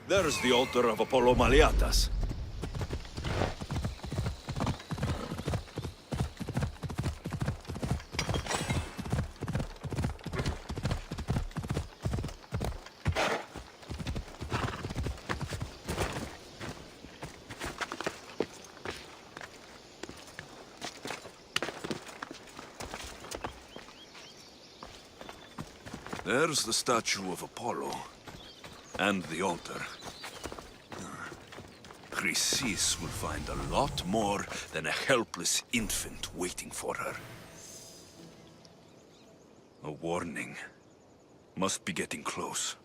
There's the altar of Apollo Maliatas. There's the statue of Apollo. And the altar. Chrysis will find a lot more than a helpless infant waiting for her. A warning. Must be getting close.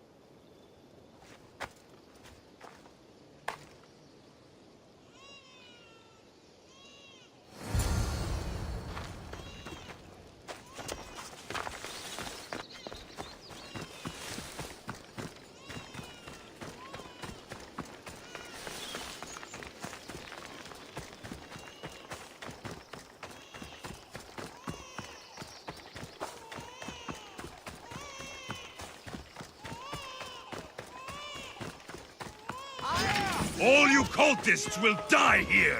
All you cultists will die here!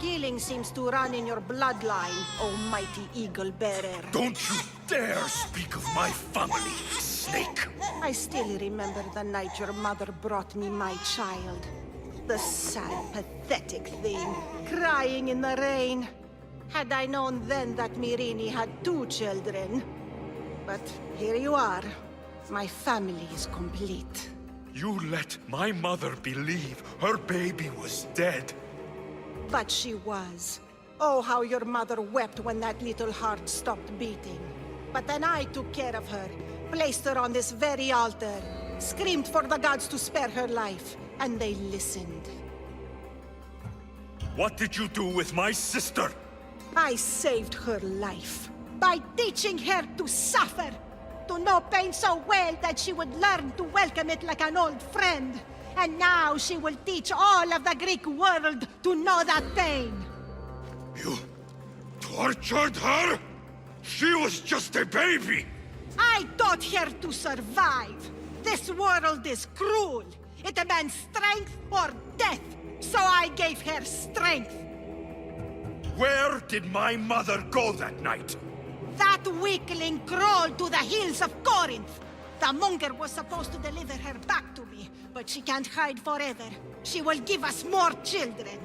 Killing seems to run in your bloodline, oh mighty eagle bearer. Don't you dare speak of my family, snake! I still remember the night your mother brought me my child. The sad, pathetic thing, crying in the rain. Had I known then that Mirini had 2 children. But here you are. My family is complete. You let my mother believe her baby was dead. But she was. Oh, how your mother wept when that little heart stopped beating. But then I took care of her, placed her on this very altar, screamed for the gods to spare her life, and they listened. What did you do with my sister? I saved her life by teaching her to suffer, to know pain so well that she would learn to welcome it like an old friend. And now she will teach all of the Greek world to know that pain. You tortured her? She was just a baby! I taught her to survive. This world is cruel. It demands strength or death. So I gave her strength. Where did my mother go that night? That weakling crawled to the hills of Corinth. The monger was supposed to deliver her back to me, but she can't hide forever. She will give us more children.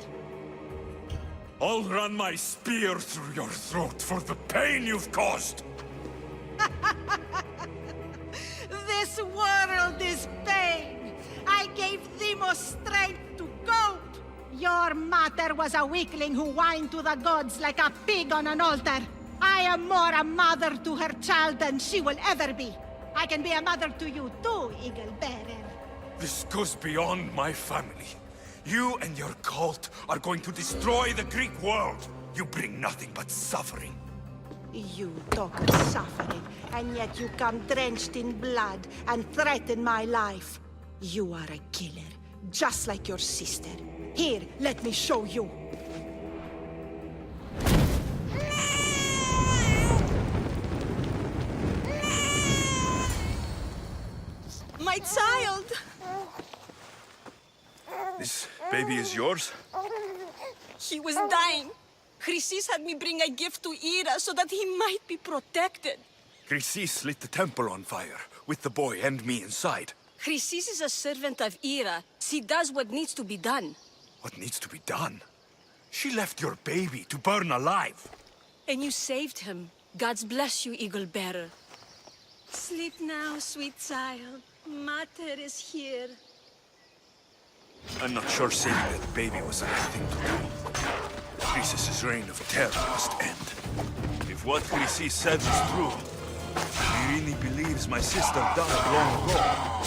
I'll run my spear through your throat for the pain you've caused! This world is pain. I gave Demos strength to cope. Your mother was a weakling who whined to the gods like a pig on an altar. I am more a mother to her child than she will ever be. I can be a mother to you too, Eagle Bearer. This goes beyond my family. You and your cult are going to destroy the Greek world. You bring nothing but suffering. You talk of suffering, and yet you come drenched in blood and threaten my life. You are a killer, just like your sister. Here, let me show you. My child! This baby is yours? He was dying. Chrysis had me bring a gift to Ira so that he might be protected. Chrysis lit the temple on fire, with the boy and me inside. Chrysis is a servant of Ira. She does what needs to be done. What needs to be done? She left your baby to burn alive. And you saved him. God's bless you, Eagle Bearer. Sleep now, sweet child. Mater is here. I'm not sure saving that baby was the right thing to do. Chrysis' reign of terror must end. If what Chrysis said is true, he really believes my sister died long ago.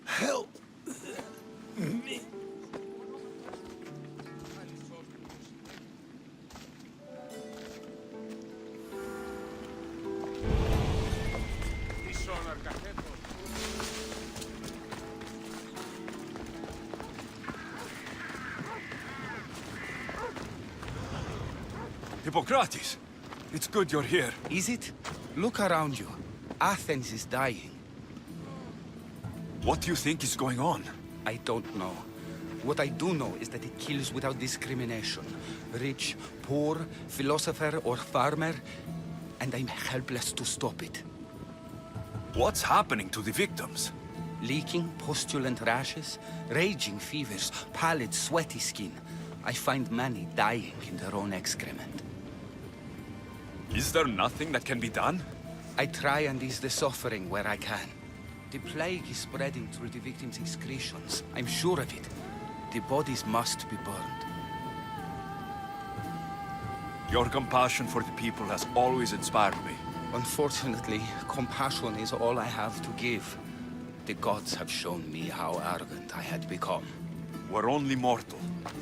Help me. Hippocrates, it's good you're here. Is it? Look around you. Athens is dying. What do you think is going on? I don't know. What I do know is that it kills without discrimination. Rich, poor, philosopher or farmer, and I'm helpless to stop it. What's happening to the victims? Leaking, postulant rashes, raging fevers, pallid, sweaty skin. I find many dying in their own excrement. Is there nothing that can be done? I try and ease the suffering where I can. The plague is spreading through the victims' excretions. I'm sure of it. The bodies must be burned. Your compassion for the people has always inspired me. Unfortunately, compassion is all I have to give. The gods have shown me how arrogant I had become. We're only mortal,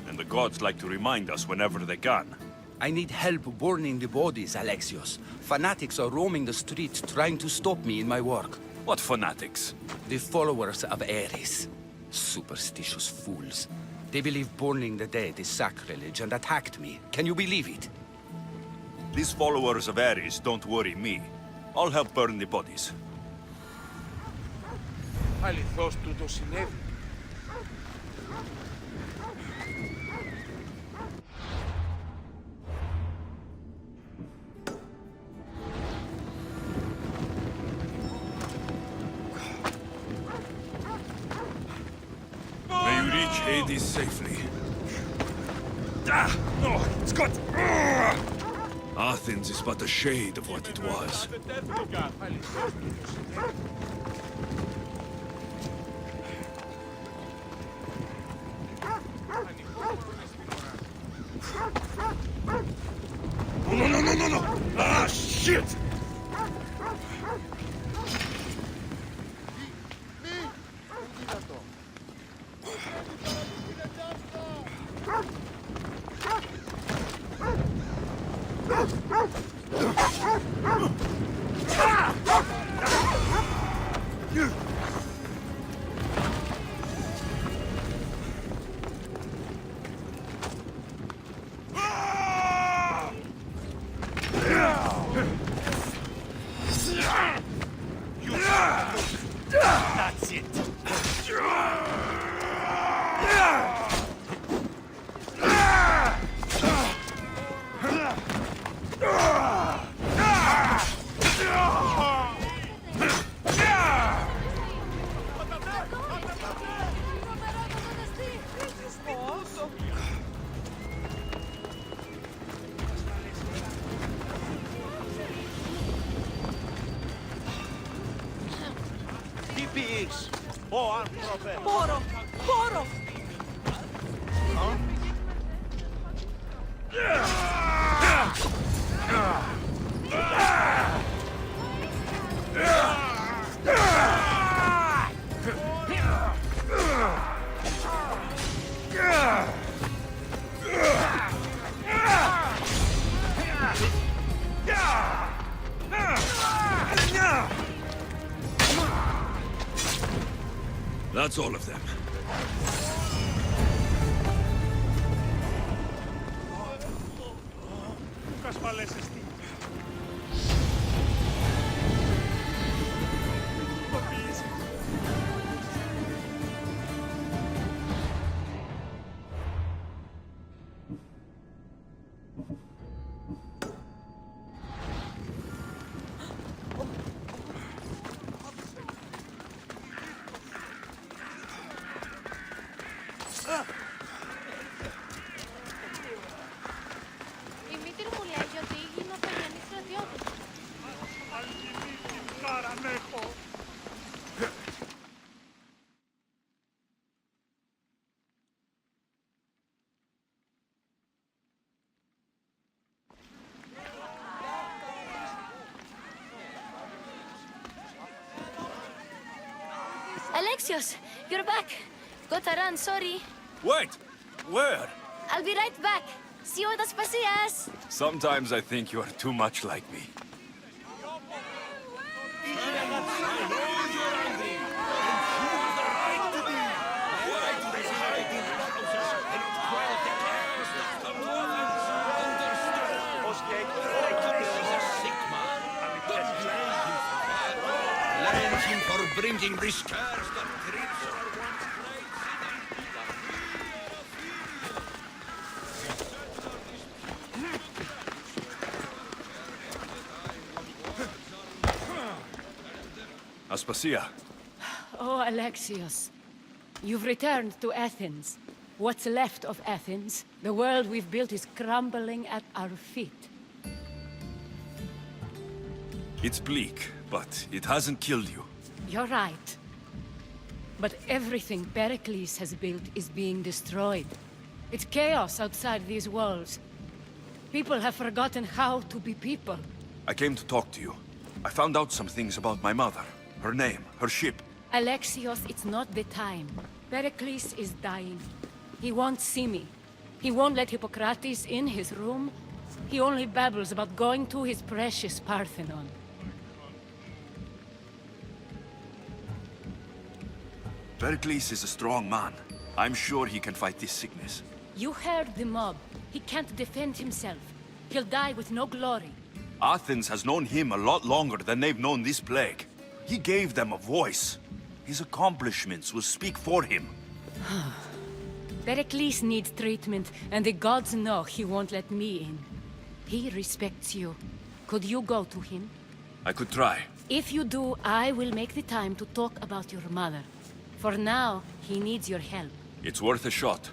and the gods like to remind us whenever they can. I need help burning the bodies, Alexios. Fanatics are roaming the streets trying to stop me in my work. What fanatics? The followers of Ares. Superstitious fools. They believe burning the dead is sacrilege and attacked me. Can you believe it? These followers of Ares don't worry me. I'll help burn the bodies. Αληθώς τούτο συνέβη. May you reach Hades safely. Ah! Oh, it's got... Ah! Athens is but a shade of what it was. Αληθώς τούτο συνέβη. No! Ah, shit! Poro! Poro! That's all of them. Kasvallisesti. Η μήτρη μου λέει ότι είναι ο Παγιανής στρατιώτης. Alexios, you're back. Got to run, sorry. Wait! Where? I'll be right back. See you at Aspasias. Sometimes I think you are too much like me. Blame him for bringing this curse that creeps over one's Aspasia, Oh, Alexios. You've returned to Athens. What's left of Athens, the world we've built is crumbling at our feet. it's bleak, but it hasn't killed you. You're right. But everything Pericles has built is being destroyed. It's chaos outside these walls. People have forgotten how to be people. I came to talk to you. I found out some things about my mother. Her name, her ship. Alexios, it's not the time. Pericles is dying. He won't see me. He won't let Hippocrates in his room. He only babbles about going to his precious Parthenon. Pericles is a strong man. I'm sure he can fight this sickness. You heard the mob. He can't defend himself. He'll die with no glory. Athens has known him a lot longer than they've known this plague. He gave them a voice. His accomplishments will speak for him. Pericles needs treatment, and the gods know he won't let me in. He respects you. Could you go to him? I could try. If you do, I will make the time to talk about your mother. For now, he needs your help. It's worth a shot.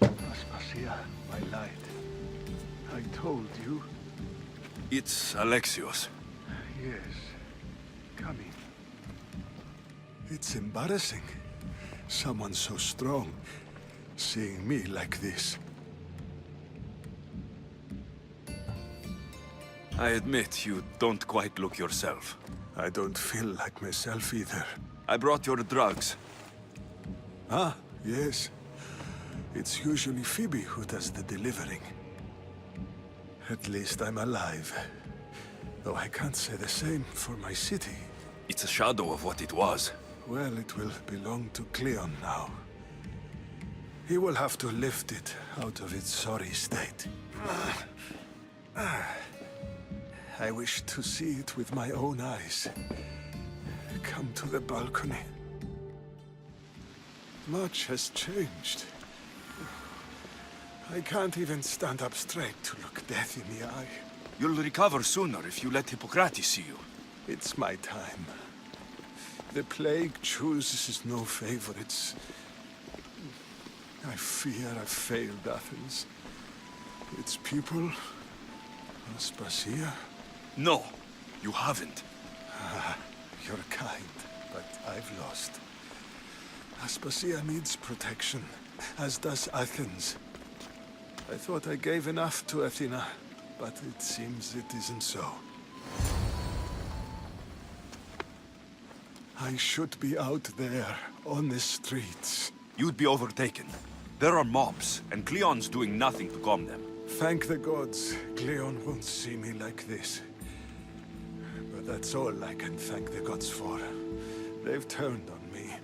Aspasia, my light. I told you. It's Alexios. Yes. Come in. It's embarrassing. Someone so strong seeing me like this. I admit you don't quite look yourself. I don't feel like myself either. I brought your drugs. Ah, yes. It's usually Phoebe who does the delivering. At least I'm alive. Though I can't say the same for my city. It's a shadow of what it was. Well, it will belong to Cleon now. He will have to lift it out of its sorry state. I wish to see it with my own eyes. come to the balcony. Much has changed. I can't even stand up straight to look death in the eye. You'll recover sooner if you let Hippocrates see you. It's my time. The plague chooses no favorites. I fear I've failed Athens. Its people, Aspasia. No, you haven't. You're kind, but I've lost. Aspasia needs protection, as does Athens. I thought I gave enough to Athena, but it seems it isn't so. I should be out there, on the streets. You'd be overtaken. There are mobs, and Cleon's doing nothing to calm them. Thank the gods, Cleon won't see me like this. But that's all I can thank the gods for. They've turned on me.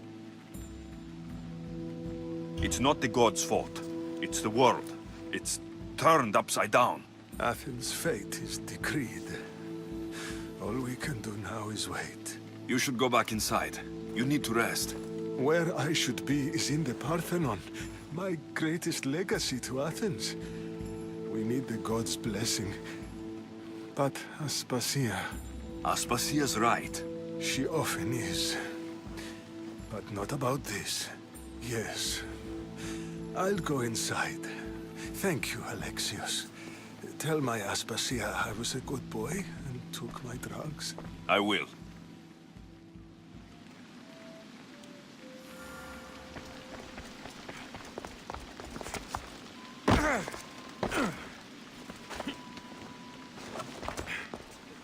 It's not the gods' fault. It's the world. It's turned upside down. Athens' fate is decreed. All we can do now is wait. You should go back inside. You need to rest. Where I should be is in the Parthenon, my greatest legacy to Athens. We need the gods' blessing. But Aspasia, Aspasia's right. she often is. But not about this. Yes. I'll go inside. Thank you, Alexios. Tell my Aspasia I was a good boy and took my drugs. I will.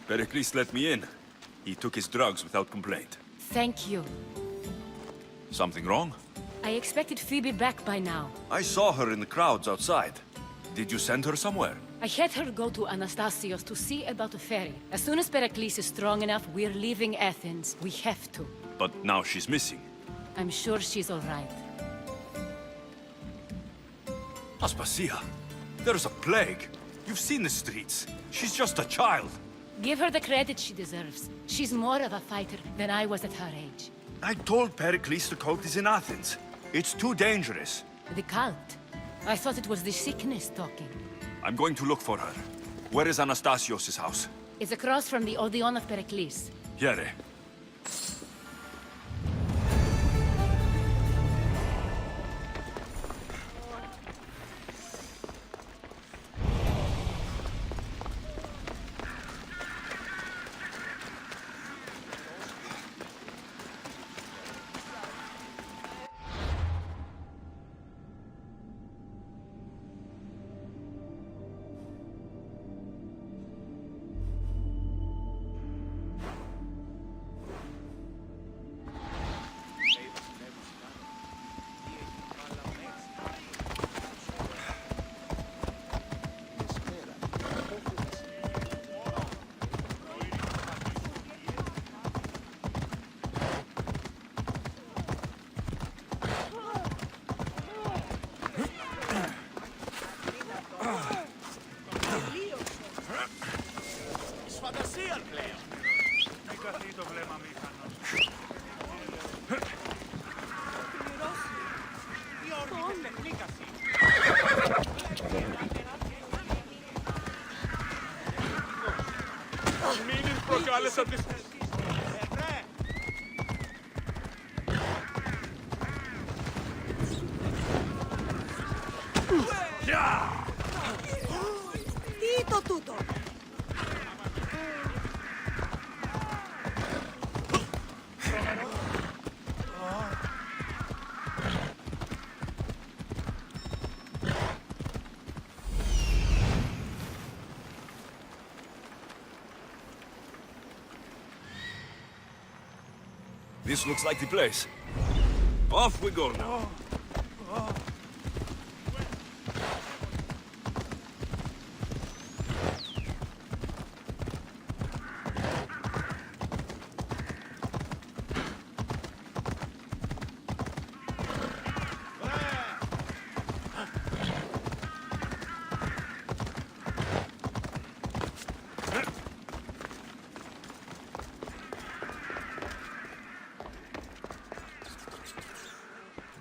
Pericles let me in. He took his drugs without complaint. Thank you. Something wrong? I expected Phoebe back by now. I saw her in the crowds outside. Did you send her somewhere? I had her go to Anastasios to see about a ferry. As soon as Pericles is strong enough, we're leaving Athens. We have to. But now she's missing. I'm sure she's all right. Aspasia, there's a plague. You've seen the streets. She's just a child. Give her the credit she deserves. She's more of a fighter than I was at her age. I told Pericles the cult is in Athens. It's too dangerous. The cult? I thought it was the sickness talking. I'm going to look for her. Where is Anastasios' house? It's across from the Odeon of Pericles. Here. Dito tutto. This looks like the place. Off we go now.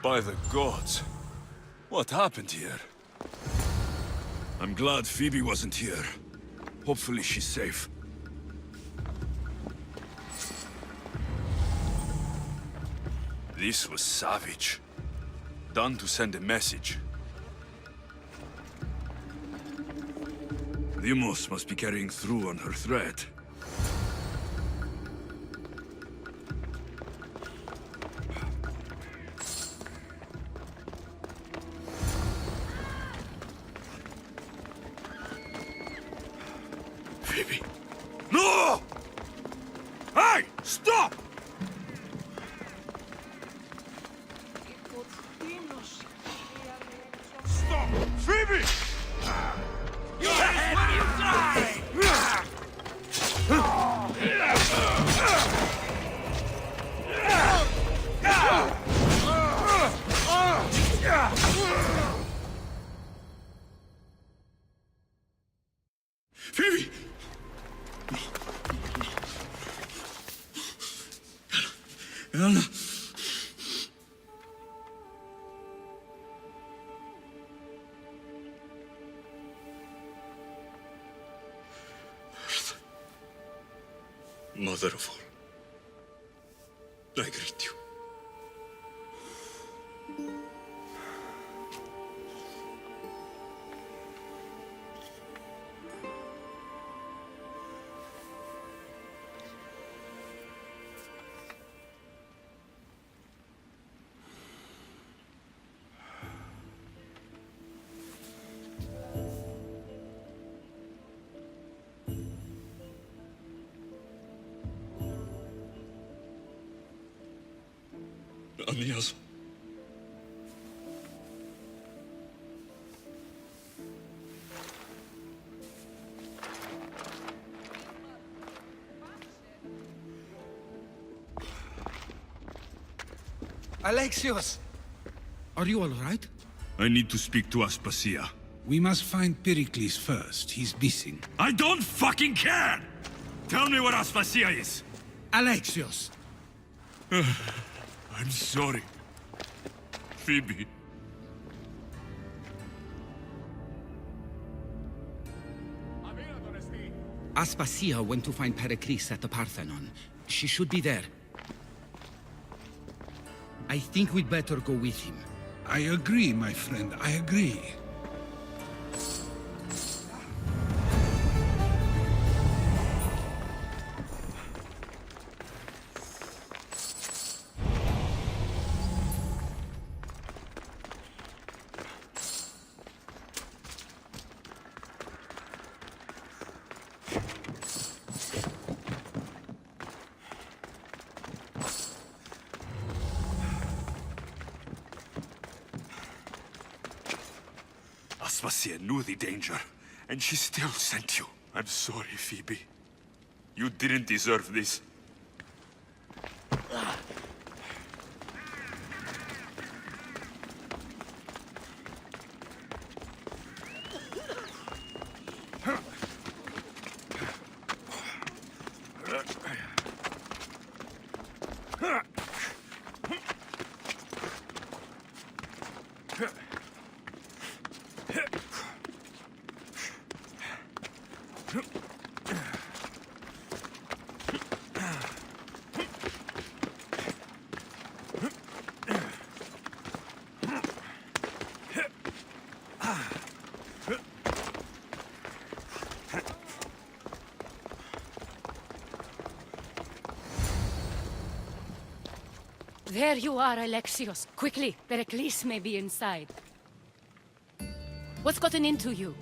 By the gods. What happened here? I'm glad Phoebe wasn't here. Hopefully she's safe. This was savage. Done to send a message. Limos must be carrying through on her threat. Phoebe. No! Hey! Stop! Stop! Phoebe! Your head will die! Phoebe! Anna. Mother of all, I greet you. 아니어서. Alexios! Are you all right? I need to speak to Aspasia. We must find Pericles first. He's missing. I don't fucking care! Tell me where Aspasia is! Alexios! I'm sorry. Phoebe. Aspasia went to find Pericles at the Parthenon. She should be there. I think we'd better go with him. I agree, my friend. I agree. Aspasia knew the danger, and she still sent you. I'm sorry, Phoebe. You didn't deserve this. There you are, Alexios. Quickly, Pericles may be inside. What's gotten into you?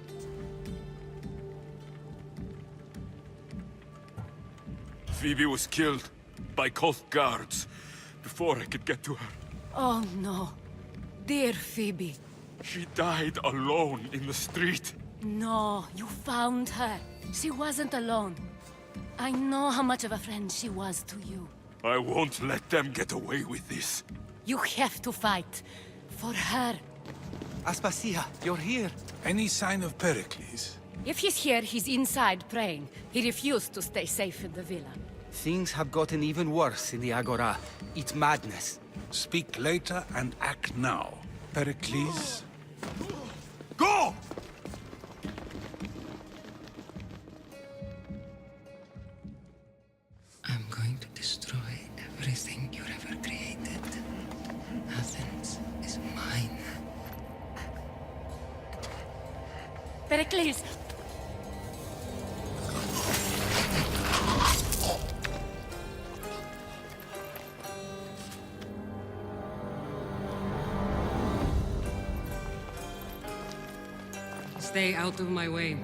Phoebe was killed by cult guards before I could get to her. Oh no. Dear Phoebe. She died alone in the street. No, you found her. She wasn't alone. I know how much of a friend she was to you. I won't let them get away with this. You have to fight. For her. Aspasia, you're here. Any sign of Pericles? If he's here, he's inside praying. He refused to stay safe in the villa. Things have gotten even worse in the Agora. It's madness. Speak later and act now. Pericles? Go! I'm going to destroy everything you've ever created. Athens is mine. Pericles! Stay out of my way.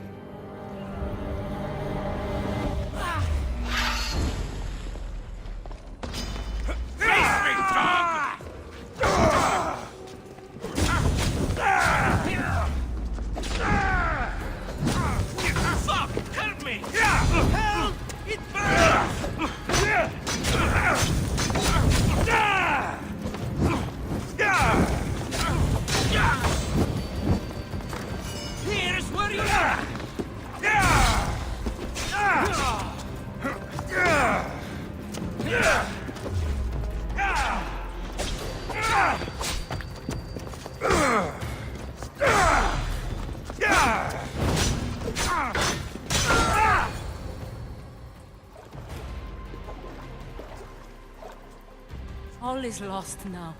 All is lost now.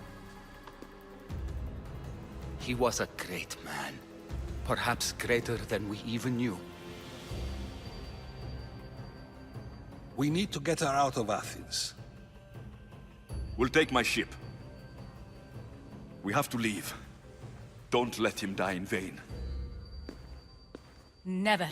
He was a great man. Perhaps greater than we even knew. We need to get her out of Athens. We'll take my ship. We have to leave. Don't let him die in vain. Never.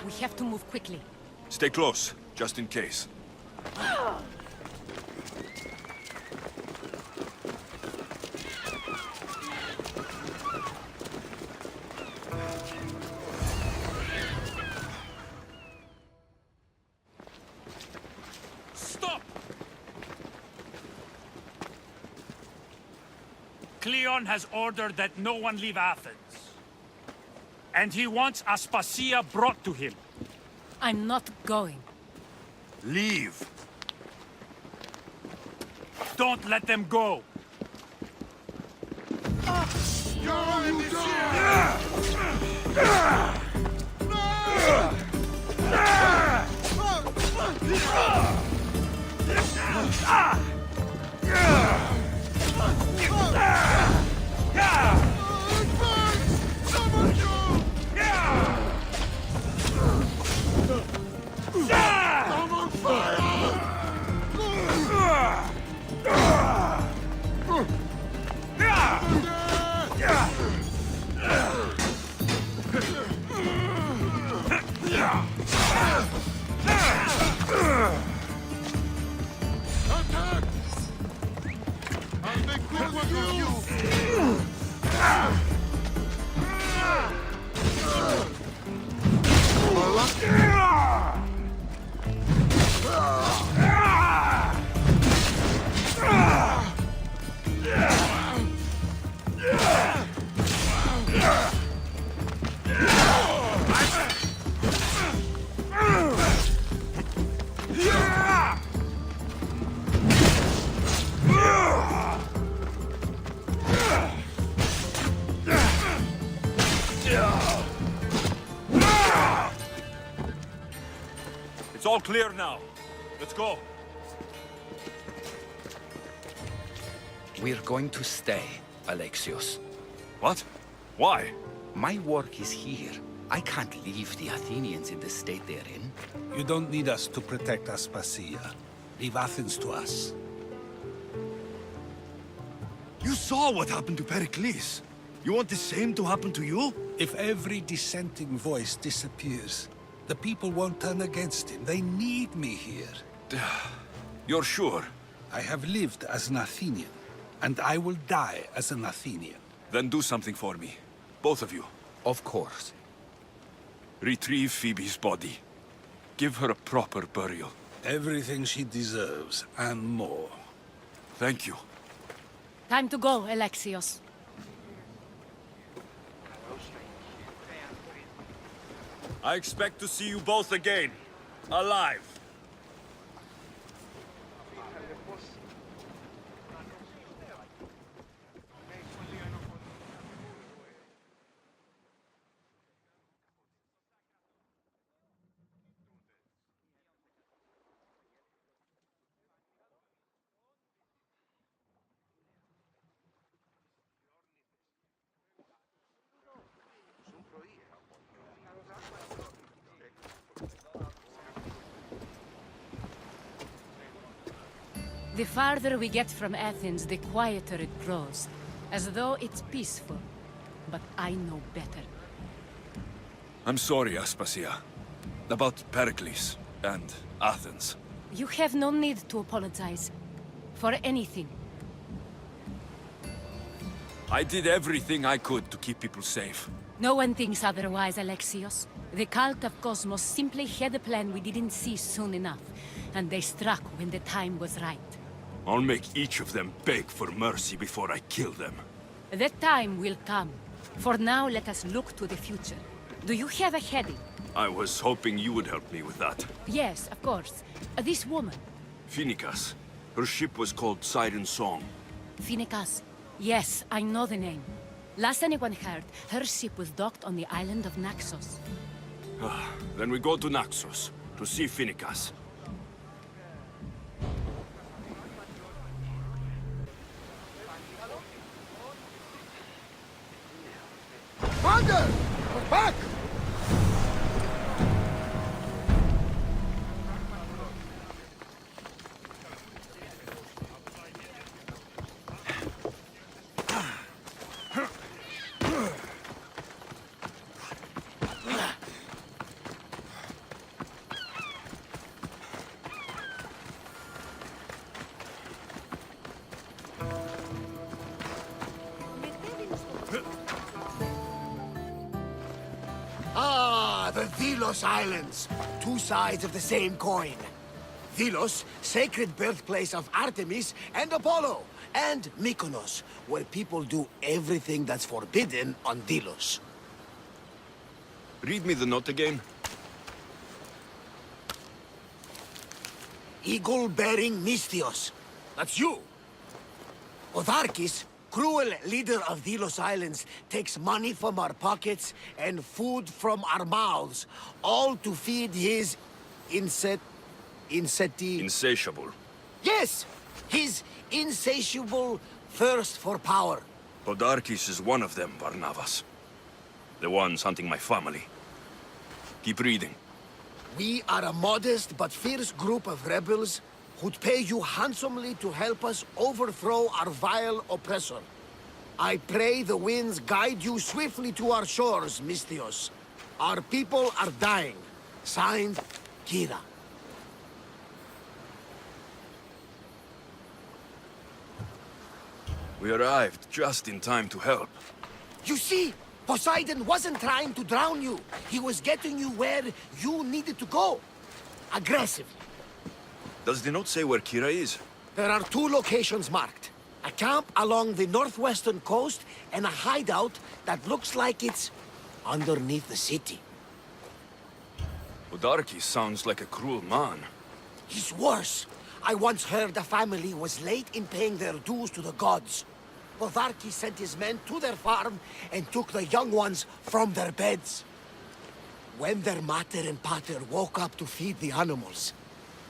We have to move quickly. Stay close, just in case. Stop! Cleon has ordered that no one leave Athens. And he wants Aspasia brought to him. I'm not going. Leave! Don't let them go! It's all clear now. Let's go. We're going to stay, Alexios. What? Why? My work is here. I can't leave the Athenians in the state they're in. You don't need us to protect Aspasia. Leave Athens to us. You saw what happened to Pericles. You want the same to happen to you? If every dissenting voice disappears, the people won't turn against him. They need me here. You're sure? I have lived as an Athenian, and I will die as an Athenian. Then do something for me. Both of you. Of course. Retrieve Phoebe's body. Give her a proper burial. Everything she deserves, and more. Thank you. Time to go, Alexios. I expect to see you both again. Alive. The farther we get from Athens, the quieter it grows. As though it's peaceful. But I know better. I'm sorry, Aspasia. About Pericles and Athens. You have no need to apologize. For anything. I did everything I could to keep people safe. No one thinks otherwise, Alexios. The cult of Cosmos simply had a plan we didn't see soon enough. And they struck when the time was right. I'll make each of them beg for mercy before I kill them. That time will come. For now, let us look to the future. Do you have a heading? I was hoping you would help me with that. Yes, of course. This woman. Phoenicas. Her ship was called Siren Song. Phoenicas. Yes, I know the name. Last anyone heard, her ship was docked on the island of Naxos. Then we go to Naxos to see Phoenicas. Commander! We're back! Ah, the Delos Islands. Two sides of the same coin. Delos, sacred birthplace of Artemis and Apollo. And Mykonos, where people do everything that's forbidden on Delos. Read me the note again. Eagle-bearing Mystios. That's you. Otharkis, cruel leader of Delos Islands, takes money from our pockets and food from our mouths, all to feed his Insatiable. Yes! His insatiable thirst for power. Podarkis is one of them, Barnabas. The ones hunting my family. Keep reading. We are a modest but fierce group of rebels who'd pay you handsomely to help us overthrow our vile oppressor. I pray the winds guide you swiftly to our shores, Mystios. Our people are dying. Signed, Kira. We arrived just in time to help. You see, Poseidon wasn't trying to drown you. He was getting you where you needed to go. Aggressively. Does the note say where Kira is? There are two locations marked. A camp along the northwestern coast and a hideout that looks like it's underneath the city. Podarkis sounds like a cruel man. He's worse. I once heard a family was late in paying their dues to the gods. Podarkis sent his men to their farm and took the young ones from their beds. When their mater and pater woke up to feed the animals,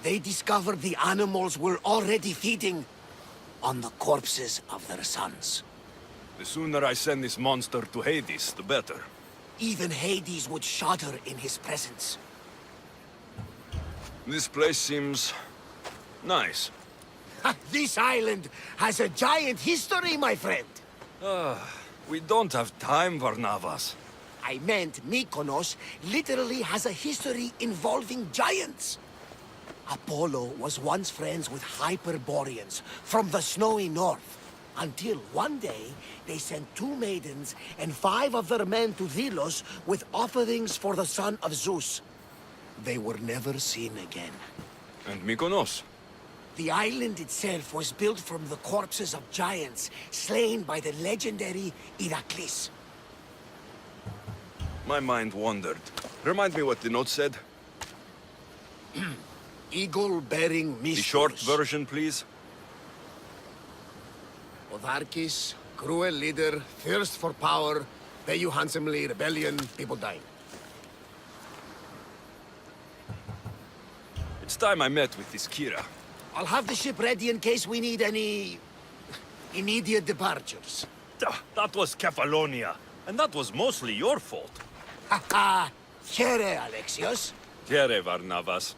they discovered the animals were already feeding on the corpses of their sons. The sooner I send this monster to Hades, the better. Even Hades would shudder in his presence. This place seems nice. This island has a giant history, my friend. We don't have time, Varnavas. I meant Mykonos literally has a history involving giants. Apollo was once friends with Hyperboreans from the snowy north. Until one day, they sent 2 maidens and 5 of their men to Delos with offerings for the son of Zeus. They were never seen again. And Mykonos? The island itself was built from the corpses of giants slain by the legendary Iraklis. My mind wandered. Remind me what the note said. Eagle-bearing The Mysteries. short version, please. Otharkis, cruel leader, thirst for power, pay you handsomely, rebellion, people dying. It's time I met with this Kira. I'll have the ship ready in case we need any immediate departures. That was Kefalonia, and that was mostly your fault. Ha ha! Here, Alexios. Here, Varnavas.